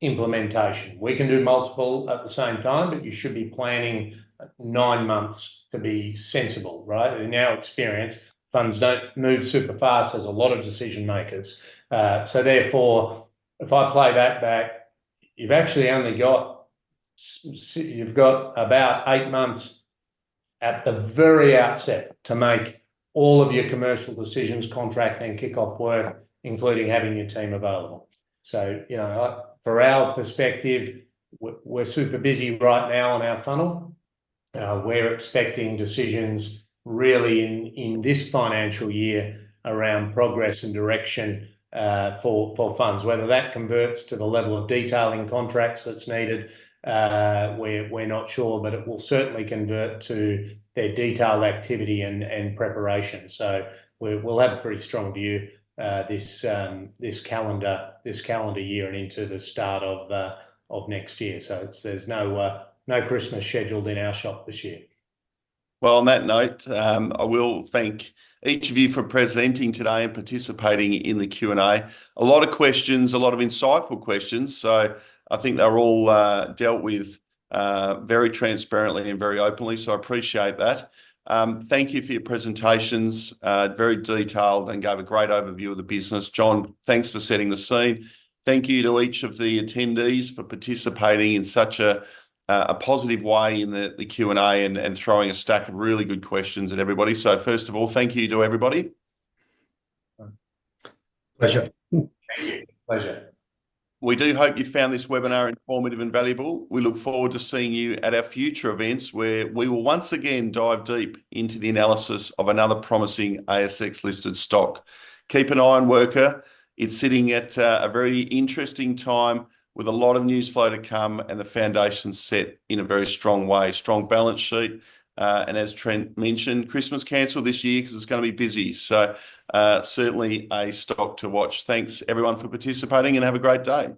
C: implementation. We can do multiple at the same time, but you should be planning 9 months to be sensible, right? In our experience, funds don't move super fast. There's a lot of decision makers. So therefore, if I play that back, you've actually only got about 8 months at the very outset to make all of your commercial decisions, contracting, kick-off work, including having your team available. So, for our perspective, we're super busy right now on our funnel. We're expecting decisions really in this financial year around progress and direction for funds. Whether that converts to the level of detailing contracts that's needed, we're not sure, but it will certainly convert to their detailed activity and preparation. So we'll have a pretty strong view this calendar year and into the start of next year. So there's no Christmas scheduled in our shop this year.
A: Well, on that note, I will thank each of you for presenting today and participating in the Q&A. A lot of questions, a lot of insightful questions. So I think they're all dealt with very transparently and very openly. So I appreciate that. Thank you for your presentations, very detailed, and gave a great overview of the business. John, thanks for setting the scene. Thank you to each of the attendees for participating in such a positive way in the Q&A and throwing a stack of really good questions at everybody. So first of all, thank you to everybody.
B: Pleasure.
C: Thank you. Pleasure.
A: We do hope you found this webinar informative and valuable. We look forward to seeing you at our future events where we will once again dive deep into the analysis of another promising ASX-listed stock. Keep an eye on Wrkr. It's sitting at a very interesting time with a lot of news flow to come and the foundations set in a very strong way. Strong balance sheet. And as Trent mentioned, Christmas cancelled this year because it's going to be busy. So certainly a stock to watch. Thanks everyone for participating and have a great day.